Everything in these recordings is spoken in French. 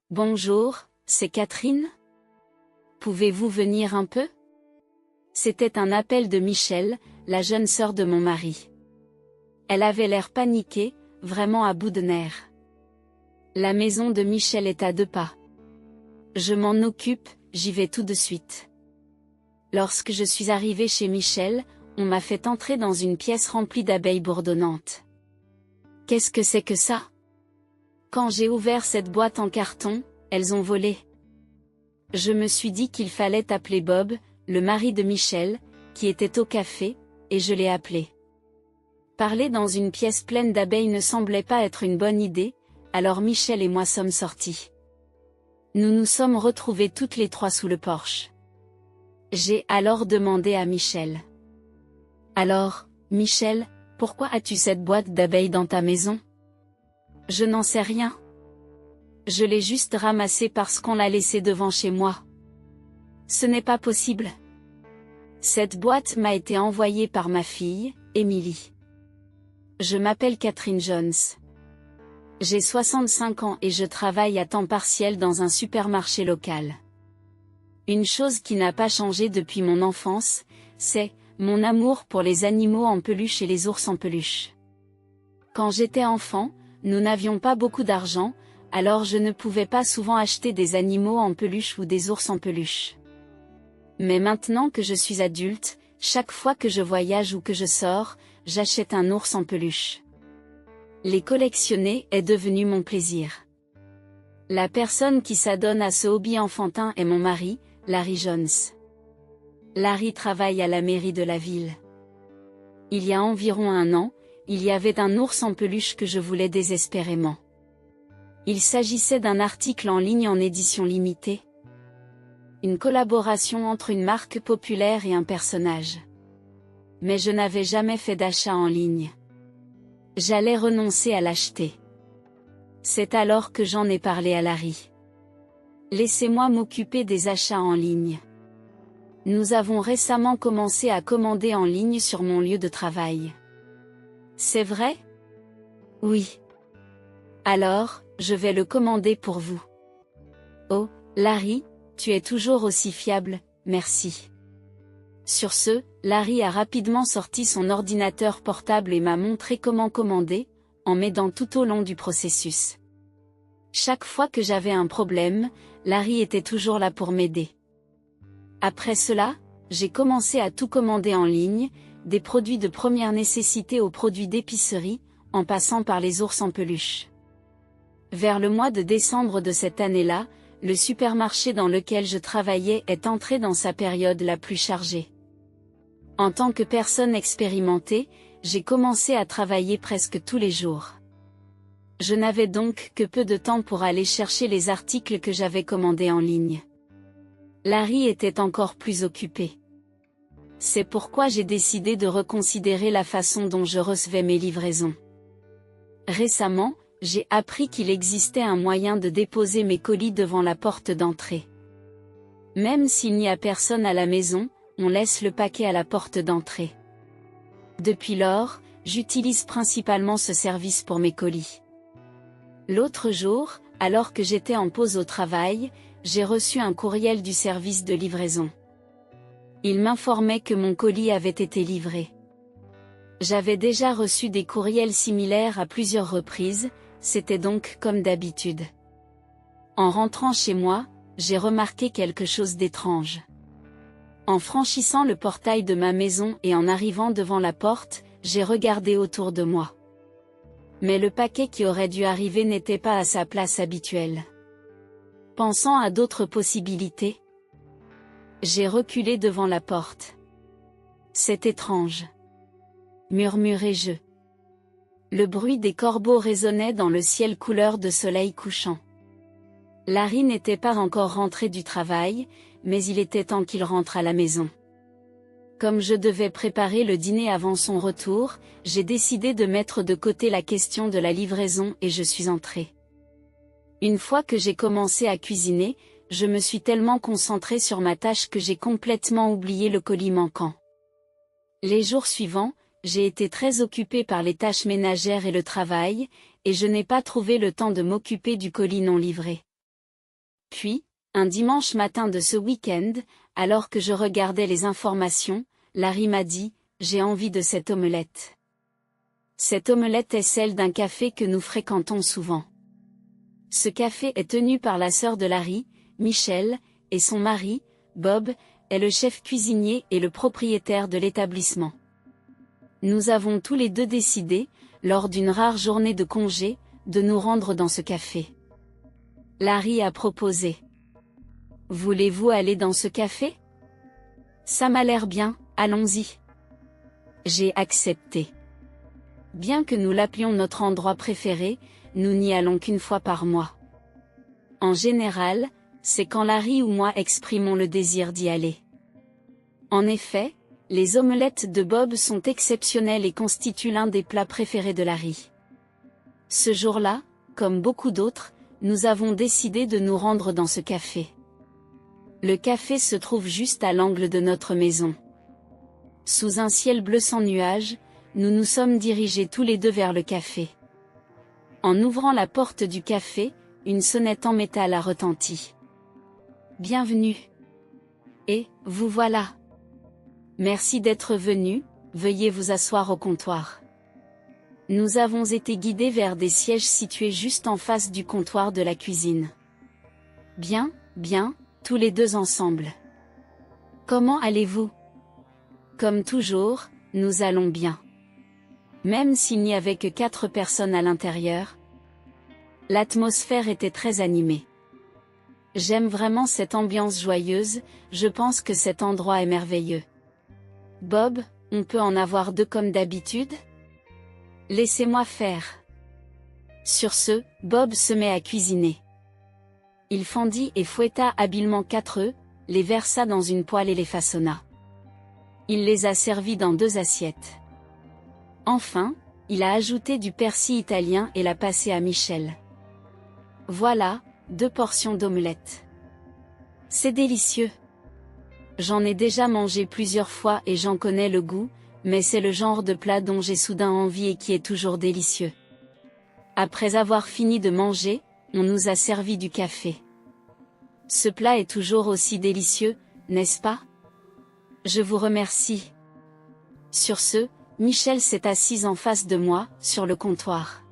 Bonjour, c'est Catherine? Pouvez-vous venir un peu? C'était un appel de Michel, la jeune sœur de mon mari. Elle avait l'air paniquée, vraiment à bout de nerfs. La maison de Michel est à 2 pas. Je m'en occupe, j'y vais tout de suite. Lorsque je suis arrivée chez Michel, on m'a fait entrer dans une pièce remplie d'abeilles bourdonnantes. Qu'est-ce que c'est que ça? Quand j'ai ouvert cette boîte en carton, elles ont volé. Je me suis dit qu'il fallait appeler Bob, le mari de Michel, qui était au café, et je l'ai appelé. Parler dans une pièce pleine d'abeilles ne semblait pas être une bonne idée, alors Michel et moi sommes sortis. Nous nous sommes retrouvés toutes les 3 sous le porche. J'ai alors demandé à Michel. Alors, Michel, pourquoi as-tu cette boîte d'abeilles dans ta maison? Je n'en sais rien. Je l'ai juste ramassée parce qu'on l'a laissée devant chez moi. Ce n'est pas possible. Cette boîte m'a été envoyée par ma fille, Émilie. Je m'appelle Catherine Jones. J'ai 65 ans et je travaille à temps partiel dans un supermarché local. Une chose qui n'a pas changé depuis mon enfance, c'est mon amour pour les animaux en peluche et les ours en peluche. Quand j'étais enfant, nous n'avions pas beaucoup d'argent, alors je ne pouvais pas souvent acheter des animaux en peluche ou des ours en peluche. Mais maintenant que je suis adulte, chaque fois que je voyage ou que je sors, j'achète un ours en peluche. Les collectionner est devenu mon plaisir. La personne qui s'adonne à ce hobby enfantin est mon mari, Larry Jones. Larry travaille à la mairie de la ville. Il y a environ 1 an, il y avait un ours en peluche que je voulais désespérément. Il s'agissait d'un article en ligne en édition limitée. Une collaboration entre une marque populaire et un personnage. Mais je n'avais jamais fait d'achat en ligne. J'allais renoncer à l'acheter. C'est alors que j'en ai parlé à Larry. Laissez-moi m'occuper des achats en ligne. Nous avons récemment commencé à commander en ligne sur mon lieu de travail. C'est vrai? Oui. Alors, je vais le commander pour vous. Oh, Larry, tu es toujours aussi fiable, merci. Sur ce, Larry a rapidement sorti son ordinateur portable et m'a montré comment commander, en m'aidant tout au long du processus. Chaque fois que j'avais un problème, Larry était toujours là pour m'aider. Après cela, j'ai commencé à tout commander en ligne, des produits de première nécessité aux produits d'épicerie, en passant par les ours en peluche. Vers le mois de décembre de cette année-là, le supermarché dans lequel je travaillais est entré dans sa période la plus chargée. En tant que personne expérimentée, j'ai commencé à travailler presque tous les jours. Je n'avais donc que peu de temps pour aller chercher les articles que j'avais commandés en ligne. Larry était encore plus occupé. C'est pourquoi j'ai décidé de reconsidérer la façon dont je recevais mes livraisons. Récemment, j'ai appris qu'il existait un moyen de déposer mes colis devant la porte d'entrée. Même s'il n'y a personne à la maison, on laisse le paquet à la porte d'entrée. Depuis lors, j'utilise principalement ce service pour mes colis. L'autre jour, alors que j'étais en pause au travail, j'ai reçu un courriel du service de livraison. Il m'informait que mon colis avait été livré. J'avais déjà reçu des courriels similaires à plusieurs reprises, c'était donc comme d'habitude. En rentrant chez moi, j'ai remarqué quelque chose d'étrange. En franchissant le portail de ma maison et en arrivant devant la porte, j'ai regardé autour de moi. Mais le paquet qui aurait dû arriver n'était pas à sa place habituelle. Pensant à d'autres possibilités, j'ai reculé devant la porte. C'est étrange, murmurai-je. Le bruit des corbeaux résonnait dans le ciel couleur de soleil couchant. Larry n'était pas encore rentré du travail, mais il était temps qu'il rentre à la maison. Comme je devais préparer le dîner avant son retour, j'ai décidé de mettre de côté la question de la livraison et je suis entrée. Une fois que j'ai commencé à cuisiner, je me suis tellement concentrée sur ma tâche que j'ai complètement oublié le colis manquant. Les jours suivants, j'ai été très occupée par les tâches ménagères et le travail, et je n'ai pas trouvé le temps de m'occuper du colis non livré. Puis, un dimanche matin de ce week-end, alors que je regardais les informations, Larry m'a dit, « J'ai envie de cette omelette. » Cette omelette est celle d'un café que nous fréquentons souvent. Ce café est tenu par la sœur de Larry, Michelle, et son mari, Bob, est le chef cuisinier et le propriétaire de l'établissement. Nous avons tous les deux décidé, lors d'une rare journée de congé, de nous rendre dans ce café. Larry a proposé. « Voulez-vous aller dans ce café ? Ça m'a l'air bien, allons-y. » J'ai accepté. Bien que nous l'appelions notre endroit préféré, nous n'y allons qu'une fois par mois. En général, c'est quand Larry ou moi exprimons le désir d'y aller. En effet, les omelettes de Bob sont exceptionnelles et constituent l'un des plats préférés de Larry. Ce jour-là, comme beaucoup d'autres, nous avons décidé de nous rendre dans ce café. Le café se trouve juste à l'angle de notre maison. Sous un ciel bleu sans nuages, nous nous sommes dirigés tous les deux vers le café. En ouvrant la porte du café, une sonnette en métal a retenti. « Bienvenue. Et, vous voilà. Merci d'être venu, veuillez vous asseoir au comptoir. » Nous avons été guidés vers des sièges situés juste en face du comptoir de la cuisine. Bien, bien, tous les deux ensemble. Comment allez-vous ? Comme toujours, nous allons bien. Même s'il n'y avait que 4 personnes à l'intérieur. L'atmosphère était très animée. J'aime vraiment cette ambiance joyeuse, je pense que cet endroit est merveilleux. Bob, on peut en avoir 2 comme d'habitude ? Laissez-moi faire. Sur ce, Bob se met à cuisiner. Il fendit et fouetta habilement 4 œufs, les versa dans une poêle et les façonna. Il les a servis dans 2 assiettes. Enfin, il a ajouté du persil italien et l'a passé à Michelle. Voilà, 2 portions d'omelette. C'est délicieux. J'en ai déjà mangé plusieurs fois et j'en connais le goût, mais c'est le genre de plat dont j'ai soudain envie et qui est toujours délicieux. Après avoir fini de manger, on nous a servi du café. Ce plat est toujours aussi délicieux, n'est-ce pas ? Je vous remercie. Sur ce, Michelle s'est assise en face de moi, sur le comptoir.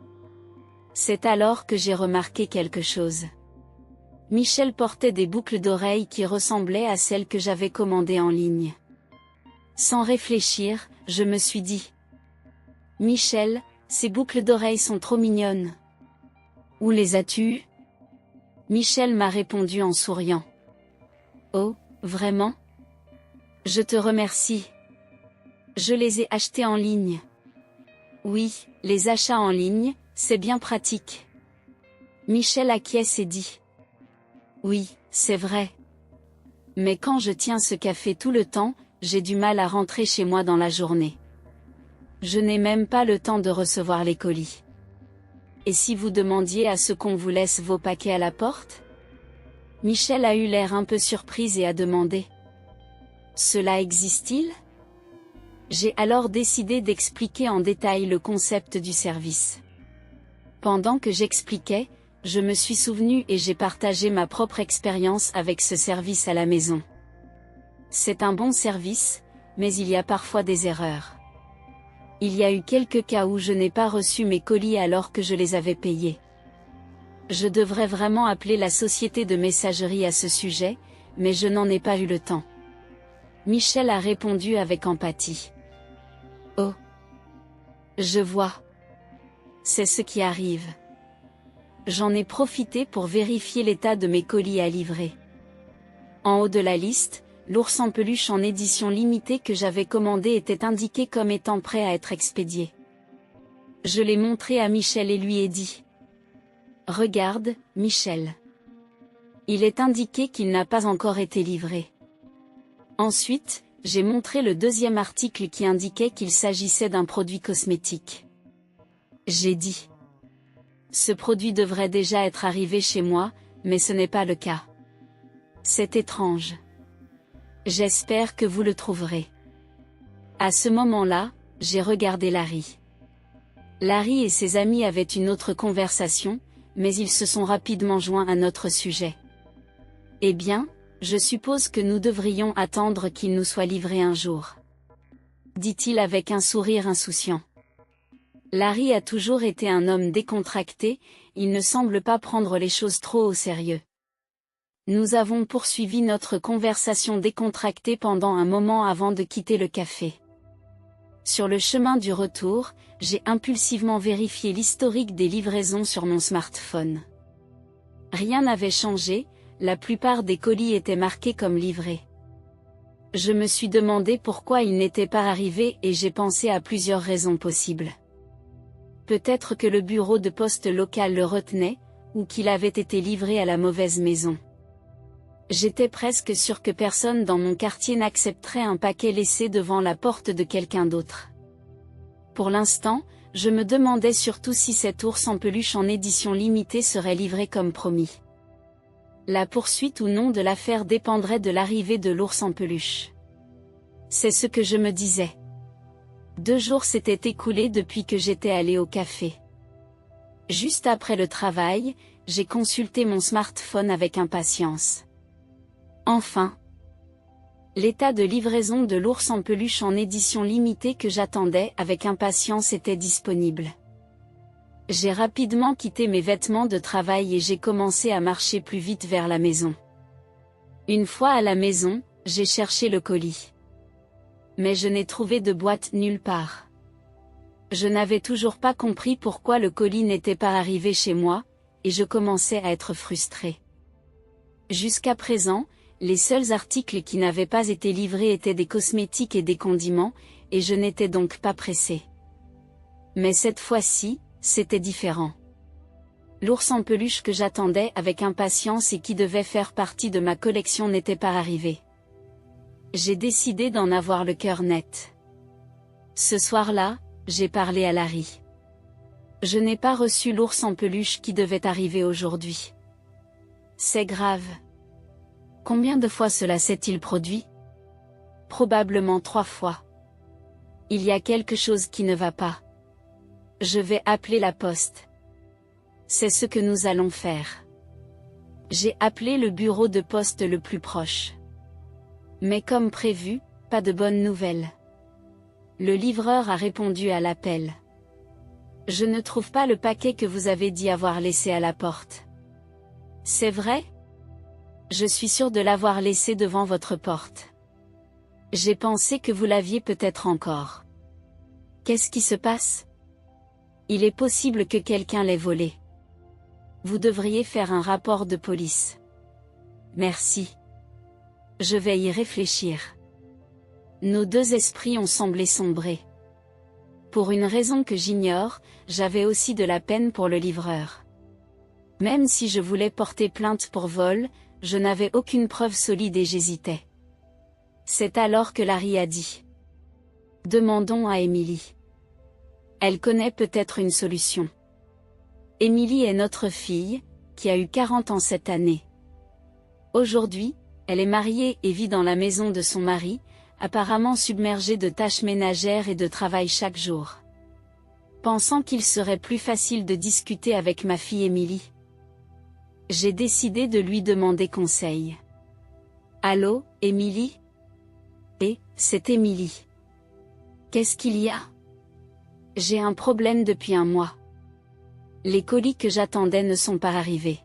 C'est alors que j'ai remarqué quelque chose. Michelle portait des boucles d'oreilles qui ressemblaient à celles que j'avais commandées en ligne. Sans réfléchir, je me suis dit. Michelle, ces boucles d'oreilles sont trop mignonnes. Où les as-tu eues ? Michelle m'a répondu en souriant. Oh, vraiment ? Je te remercie. Je les ai achetées en ligne. Oui, les achats en ligne, c'est bien pratique. Michelle acquiesce et dit. Oui, c'est vrai. Mais quand je tiens ce café tout le temps, j'ai du mal à rentrer chez moi dans la journée. Je n'ai même pas le temps de recevoir les colis. Et si vous demandiez à ce qu'on vous laisse vos paquets à la porte ? Michelle a eu l'air un peu surprise et a demandé. Cela existe-t-il ? J'ai alors décidé d'expliquer en détail le concept du service. Pendant que j'expliquais, je me suis souvenu et j'ai partagé ma propre expérience avec ce service à la maison. C'est un bon service, mais il y a parfois des erreurs. Il y a eu quelques cas où je n'ai pas reçu mes colis alors que je les avais payés. Je devrais vraiment appeler la société de messagerie à ce sujet, mais je n'en ai pas eu le temps. Michelle a répondu avec empathie. Oh. Je vois. C'est ce qui arrive. J'en ai profité pour vérifier l'état de mes colis à livrer. En haut de la liste, l'ours en peluche en édition limitée que j'avais commandé était indiqué comme étant prêt à être expédié. Je l'ai montré à Michelle et lui ai dit. Regarde, Michelle. Il est indiqué qu'il n'a pas encore été livré. Ensuite, j'ai montré le 2e article qui indiquait qu'il s'agissait d'un produit cosmétique. J'ai dit. Ce produit devrait déjà être arrivé chez moi, mais ce n'est pas le cas. C'est étrange. J'espère que vous le trouverez. À ce moment-là, j'ai regardé Larry. Larry et ses amis avaient une autre conversation, mais ils se sont rapidement joints à notre sujet. Eh bien, je suppose que nous devrions attendre qu'il nous soit livré un jour. Dit-il avec un sourire insouciant. Larry a toujours été un homme décontracté, il ne semble pas prendre les choses trop au sérieux. Nous avons poursuivi notre conversation décontractée pendant un moment avant de quitter le café. Sur le chemin du retour, j'ai impulsivement vérifié l'historique des livraisons sur mon smartphone. Rien n'avait changé, la plupart des colis étaient marqués comme livrés. Je me suis demandé pourquoi ils n'étaient pas arrivés et j'ai pensé à plusieurs raisons possibles. Peut-être que le bureau de poste local le retenait, ou qu'il avait été livré à la mauvaise maison. J'étais presque sûr que personne dans mon quartier n'accepterait un paquet laissé devant la porte de quelqu'un d'autre. Pour l'instant, je me demandais surtout si cet ours en peluche en édition limitée serait livré comme promis. La poursuite ou non de l'affaire dépendrait de l'arrivée de l'ours en peluche. C'est ce que je me disais. 2 jours s'étaient écoulés depuis que j'étais allé au café. Juste après le travail, j'ai consulté mon smartphone avec impatience. Enfin, l'état de livraison de l'ours en peluche en édition limitée que j'attendais avec impatience était disponible. J'ai rapidement quitté mes vêtements de travail et j'ai commencé à marcher plus vite vers la maison. Une fois à la maison, j'ai cherché le colis. Mais je n'ai trouvé de boîte nulle part. Je n'avais toujours pas compris pourquoi le colis n'était pas arrivé chez moi, et je commençais à être frustré. Jusqu'à présent, les seuls articles qui n'avaient pas été livrés étaient des cosmétiques et des condiments, et je n'étais donc pas pressé. Mais cette fois-ci, c'était différent. L'ours en peluche que j'attendais avec impatience et qui devait faire partie de ma collection n'était pas arrivé. J'ai décidé d'en avoir le cœur net. Ce soir-là, j'ai parlé à Larry. Je n'ai pas reçu l'ours en peluche qui devait arriver aujourd'hui. C'est grave. Combien de fois cela s'est-il produit? Probablement 3 fois. Il y a quelque chose qui ne va pas. Je vais appeler la poste. C'est ce que nous allons faire. J'ai appelé le bureau de poste le plus proche. Mais comme prévu, pas de bonnes nouvelles. Le livreur a répondu à l'appel. Je ne trouve pas le paquet que vous avez dit avoir laissé à la porte. C'est vrai? Je suis sûr de l'avoir laissé devant votre porte. J'ai pensé que vous l'aviez peut-être encore. Qu'est-ce qui se passe? Il est possible que quelqu'un l'ait volé. Vous devriez faire un rapport de police. Merci. Je vais y réfléchir. Nos 2 esprits ont semblé sombrer. Pour une raison que j'ignore, j'avais aussi de la peine pour le livreur. Même si je voulais porter plainte pour vol, je n'avais aucune preuve solide et j'hésitais. C'est alors que Larry a dit. Demandons à Emily. Elle connaît peut-être une solution. Emily est notre fille, qui a eu 40 ans cette année. Aujourd'hui, elle est mariée et vit dans la maison de son mari, apparemment submergée de tâches ménagères et de travail chaque jour. Pensant qu'il serait plus facile de discuter avec ma fille Emily, j'ai décidé de lui demander conseil. Allô, Emily? C'est Emily. Qu'est-ce qu'il y a? J'ai un problème depuis un mois. Les colis que j'attendais ne sont pas arrivés.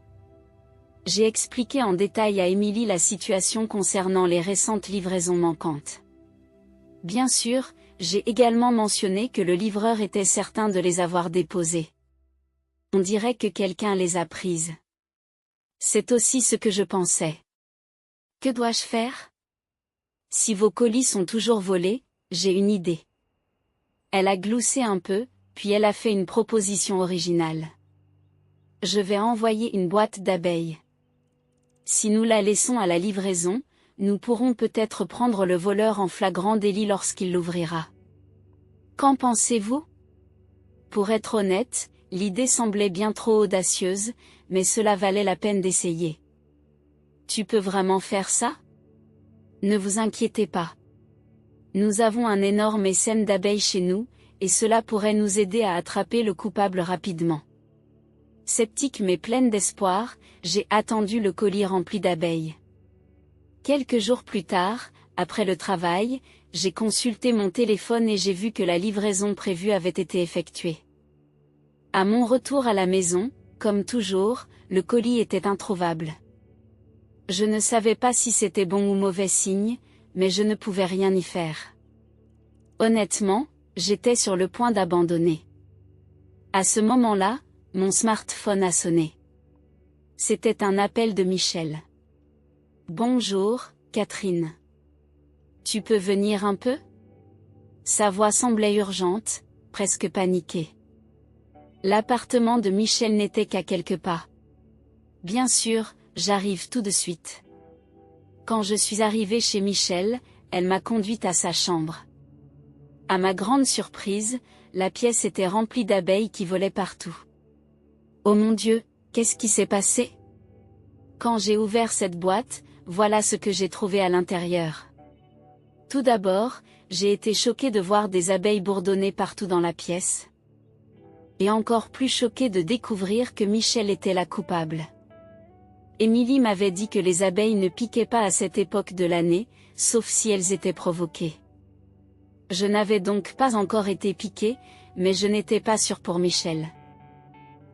J'ai expliqué en détail à Emily la situation concernant les récentes livraisons manquantes. Bien sûr, j'ai également mentionné que le livreur était certain de les avoir déposées. On dirait que quelqu'un les a prises. C'est aussi ce que je pensais. Que dois-je faire? Si vos colis sont toujours volés, j'ai une idée. Elle a gloussé un peu, puis elle a fait une proposition originale. Je vais envoyer une boîte d'abeilles. Si nous la laissons à la livraison, nous pourrons peut-être prendre le voleur en flagrant délit lorsqu'il l'ouvrira. Qu'en pensez-vous? Pour être honnête, l'idée semblait bien trop audacieuse, mais cela valait la peine d'essayer. Tu peux vraiment faire ça? Ne vous inquiétez pas. Nous avons un énorme essaim d'abeilles chez nous, et cela pourrait nous aider à attraper le coupable rapidement. Sceptique mais pleine d'espoir, j'ai attendu le colis rempli d'abeilles. Quelques jours plus tard, après le travail, j'ai consulté mon téléphone et j'ai vu que la livraison prévue avait été effectuée. À mon retour à la maison, comme toujours, le colis était introuvable. Je ne savais pas si c'était bon ou mauvais signe, mais je ne pouvais rien y faire. Honnêtement, j'étais sur le point d'abandonner. À ce moment-là, mon smartphone a sonné. C'était un appel de Michel. Bonjour, Catherine. Tu peux venir un peu? Sa voix semblait urgente, presque paniquée. L'appartement de Michel n'était qu'à quelques pas. Bien sûr, j'arrive tout de suite. Quand je suis arrivée chez Michel, elle m'a conduite à sa chambre. À ma grande surprise, la pièce était remplie d'abeilles qui volaient partout. Oh mon Dieu, qu'est-ce qui s'est passé? Quand j'ai ouvert cette boîte, voilà ce que j'ai trouvé à l'intérieur. Tout d'abord, j'ai été choquée de voir des abeilles bourdonner partout dans la pièce. Et encore plus choquée de découvrir que Michel était la coupable. Émilie m'avait dit que les abeilles ne piquaient pas à cette époque de l'année, sauf si elles étaient provoquées. Je n'avais donc pas encore été piquée, mais je n'étais pas sûre pour Michel.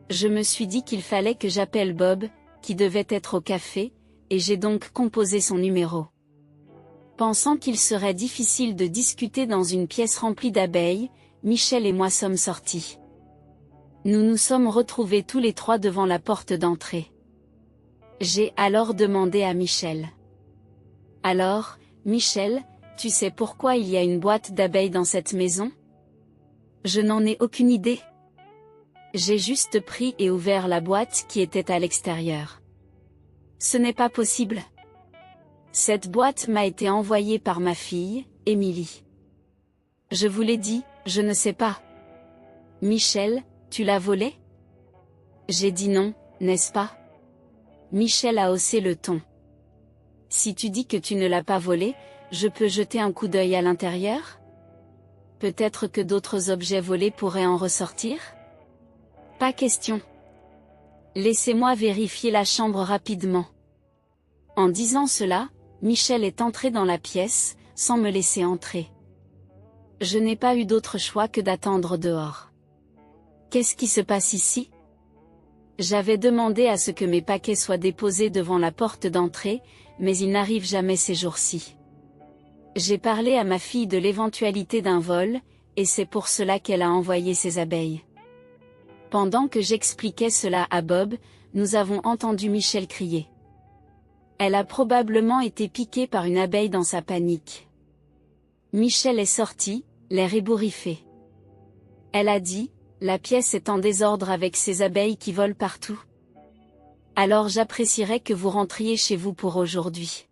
Je me suis dit qu'il fallait que j'appelle Bob, qui devait être au café, et j'ai donc composé son numéro. Pensant qu'il serait difficile de discuter dans une pièce remplie d'abeilles, Michel et moi sommes sortis. Nous nous sommes retrouvés tous les trois devant la porte d'entrée. J'ai alors demandé à Michel. Alors, Michel, tu sais pourquoi il y a une boîte d'abeilles dans cette maison? Je n'en ai aucune idée. J'ai juste pris et ouvert la boîte qui était à l'extérieur. Ce n'est pas possible. Cette boîte m'a été envoyée par ma fille, Émilie. Je vous l'ai dit, je ne sais pas. Michel, tu l'as volée? J'ai dit non, n'est-ce pas? Michel a haussé le ton. Si tu dis que tu ne l'as pas volée, je peux jeter un coup d'œil à l'intérieur? Peut-être que d'autres objets volés pourraient en ressortir? Pas question. Laissez-moi vérifier la chambre rapidement. En disant cela, Michel est entré dans la pièce, sans me laisser entrer. Je n'ai pas eu d'autre choix que d'attendre dehors. Qu'est-ce qui se passe ici? J'avais demandé à ce que mes paquets soient déposés devant la porte d'entrée, mais ils n'arrivent jamais ces jours-ci. J'ai parlé à ma fille de l'éventualité d'un vol, et c'est pour cela qu'elle a envoyé ces abeilles. Pendant que j'expliquais cela à Bob, nous avons entendu Michel crier. Elle a probablement été piquée par une abeille dans sa panique. Michel est sorti, l'air ébouriffé. Elle a dit, la pièce est en désordre avec ces abeilles qui volent partout. Alors j'apprécierais que vous rentriez chez vous pour aujourd'hui.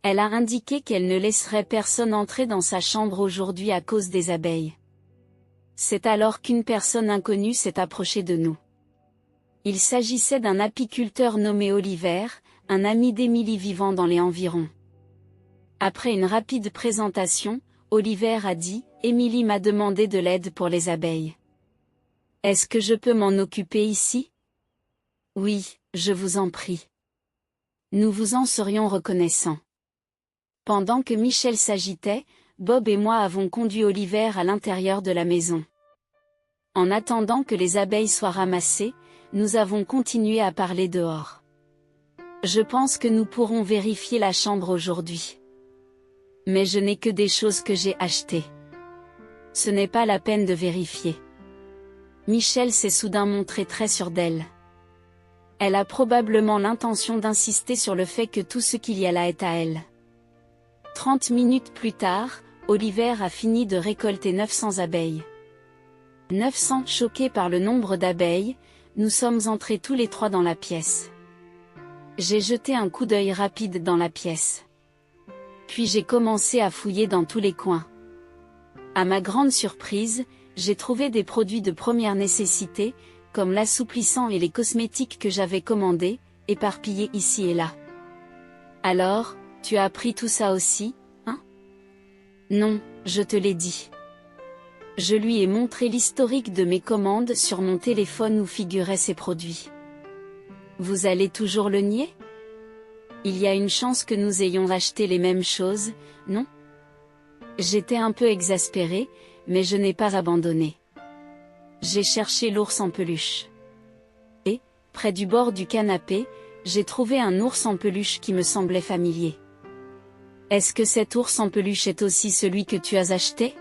Elle a indiqué qu'elle ne laisserait personne entrer dans sa chambre aujourd'hui à cause des abeilles. C'est alors qu'une personne inconnue s'est approchée de nous. Il s'agissait d'un apiculteur nommé Oliver, un ami d'Émilie vivant dans les environs. Après une rapide présentation, Oliver a dit, Émilie m'a demandé de l'aide pour les abeilles. Est-ce que je peux m'en occuper ici? Oui, je vous en prie. Nous vous en serions reconnaissants. Pendant que Michel s'agitait, Bob et moi avons conduit Oliver à l'intérieur de la maison. En attendant que les abeilles soient ramassées, nous avons continué à parler dehors. Je pense que nous pourrons vérifier la chambre aujourd'hui. Mais je n'ai que des choses que j'ai achetées. Ce n'est pas la peine de vérifier. Michel s'est soudain montré très sûre d'elle. Elle a probablement l'intention d'insister sur le fait que tout ce qu'il y a là est à elle. 30 minutes plus tard, Oliver a fini de récolter 900 abeilles. 900, choqués par le nombre d'abeilles, nous sommes entrés tous les trois dans la pièce. J'ai jeté un coup d'œil rapide dans la pièce. Puis j'ai commencé à fouiller dans tous les coins. À ma grande surprise, j'ai trouvé des produits de première nécessité, comme l'assouplissant et les cosmétiques que j'avais commandés, éparpillés ici et là. Alors, tu as appris tout ça aussi, hein? Non, je te l'ai dit. Je lui ai montré l'historique de mes commandes sur mon téléphone où figuraient ces produits. Vous allez toujours le nier? Il y a une chance que nous ayons acheté les mêmes choses, non? J'étais un peu exaspérée, mais je n'ai pas abandonné. J'ai cherché l'ours en peluche. Et, près du bord du canapé, j'ai trouvé un ours en peluche qui me semblait familier. Est-ce que cet ours en peluche est aussi celui que tu as acheté?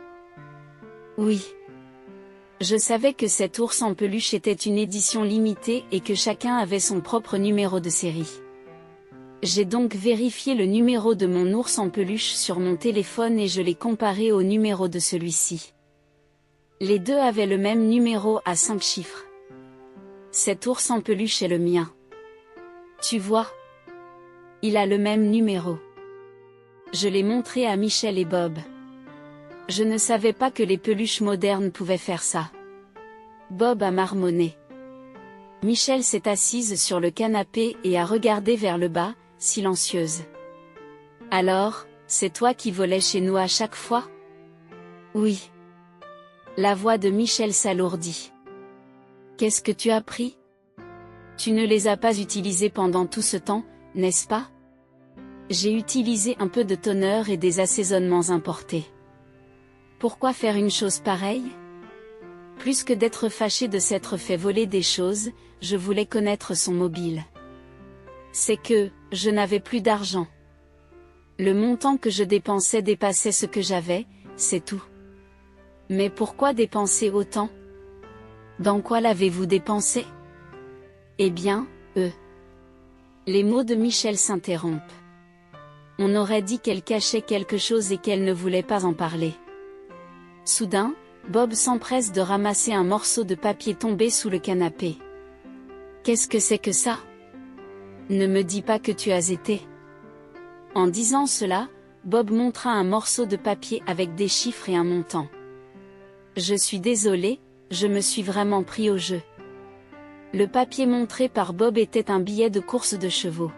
Oui. Je savais que cet ours en peluche était une édition limitée et que chacun avait son propre numéro de série. J'ai donc vérifié le numéro de mon ours en peluche sur mon téléphone et je l'ai comparé au numéro de celui-ci. Les deux avaient le même numéro à 5 chiffres. Cet ours en peluche est le mien. Tu vois? Il a le même numéro. Je l'ai montré à Michel et Bob. Je ne savais pas que les peluches modernes pouvaient faire ça. Bob a marmonné. Michel s'est assise sur le canapé et a regardé vers le bas, silencieuse. Alors, c'est toi qui volais chez nous à chaque fois? Oui. La voix de Michel s'alourdit. Qu'est-ce que tu as pris? Tu ne les as pas utilisés pendant tout ce temps, n'est-ce pas? J'ai utilisé un peu de toner et des assaisonnements importés. Pourquoi faire une chose pareille? Plus que d'être fâché de s'être fait voler des choses, je voulais connaître son mobile. C'est que, je n'avais plus d'argent. Le montant que je dépensais dépassait ce que j'avais, c'est tout. Mais pourquoi dépenser autant? Dans quoi l'avez-vous dépensé? Eh bien, Les mots de Michel s'interrompent. On aurait dit qu'elle cachait quelque chose et qu'elle ne voulait pas en parler. Soudain, Bob s'empresse de ramasser un morceau de papier tombé sous le canapé. Qu'est-ce que c'est que ça? Ne me dis pas que tu as été. En disant cela, Bob montra un morceau de papier avec des chiffres et un montant. Je suis désolé, je me suis vraiment pris au jeu. Le papier montré par Bob était un billet de course de chevaux.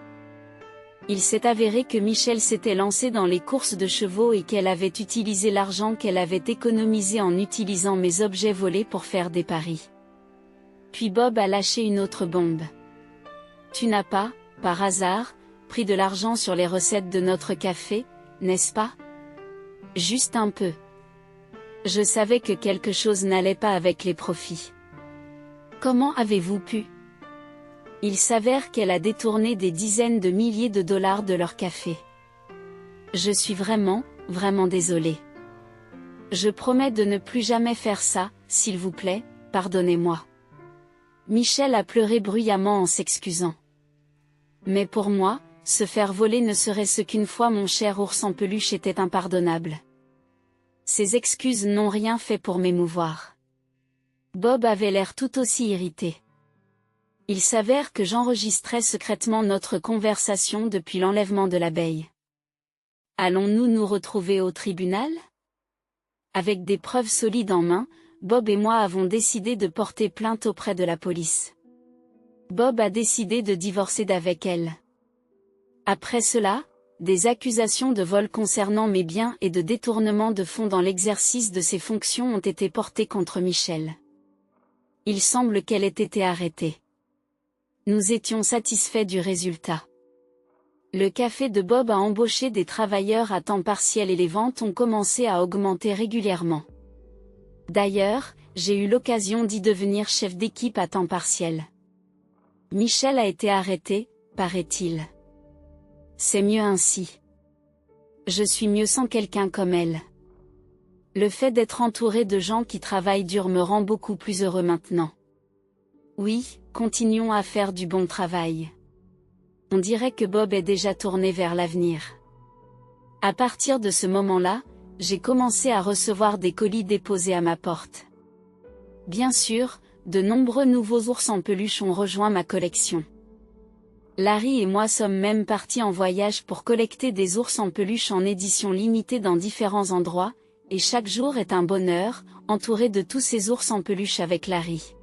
Il s'est avéré que Michel s'était lancée dans les courses de chevaux et qu'elle avait utilisé l'argent qu'elle avait économisé en utilisant mes objets volés pour faire des paris. Puis Bob a lâché une autre bombe. Tu n'as pas, par hasard, pris de l'argent sur les recettes de notre café, n'est-ce pas? Juste un peu. Je savais que quelque chose n'allait pas avec les profits. Comment avez-vous pu? Il s'avère qu'elle a détourné des dizaines de milliers de dollars de leur café. Je suis vraiment, vraiment désolée. Je promets de ne plus jamais faire ça, s'il vous plaît, pardonnez-moi. Michel a pleuré bruyamment en s'excusant. Mais pour moi, se faire voler ne serait-ce qu'une fois mon cher ours en peluche était impardonnable. Ces excuses n'ont rien fait pour m'émouvoir. Bob avait l'air tout aussi irrité. Il s'avère que j'enregistrais secrètement notre conversation depuis l'enlèvement de l'abeille. Allons-nous nous retrouver au tribunal? Avec des preuves solides en main, Bob et moi avons décidé de porter plainte auprès de la police. Bob a décidé de divorcer d'avec elle. Après cela, des accusations de vol concernant mes biens et de détournement de fonds dans l'exercice de ses fonctions ont été portées contre Michel. Il semble qu'elle ait été arrêtée. Nous étions satisfaits du résultat. Le café de Bob a embauché des travailleurs à temps partiel et les ventes ont commencé à augmenter régulièrement. D'ailleurs, j'ai eu l'occasion d'y devenir chef d'équipe à temps partiel. Michel a été arrêté, paraît-il. C'est mieux ainsi. Je suis mieux sans quelqu'un comme elle. Le fait d'être entouré de gens qui travaillent dur me rend beaucoup plus heureux maintenant. Oui, continuons à faire du bon travail. On dirait que Bob est déjà tourné vers l'avenir. À partir de ce moment-là, j'ai commencé à recevoir des colis déposés à ma porte. Bien sûr, de nombreux nouveaux ours en peluche ont rejoint ma collection. Larry et moi sommes même partis en voyage pour collecter des ours en peluche en édition limitée dans différents endroits, et chaque jour est un bonheur, entouré de tous ces ours en peluche avec Larry.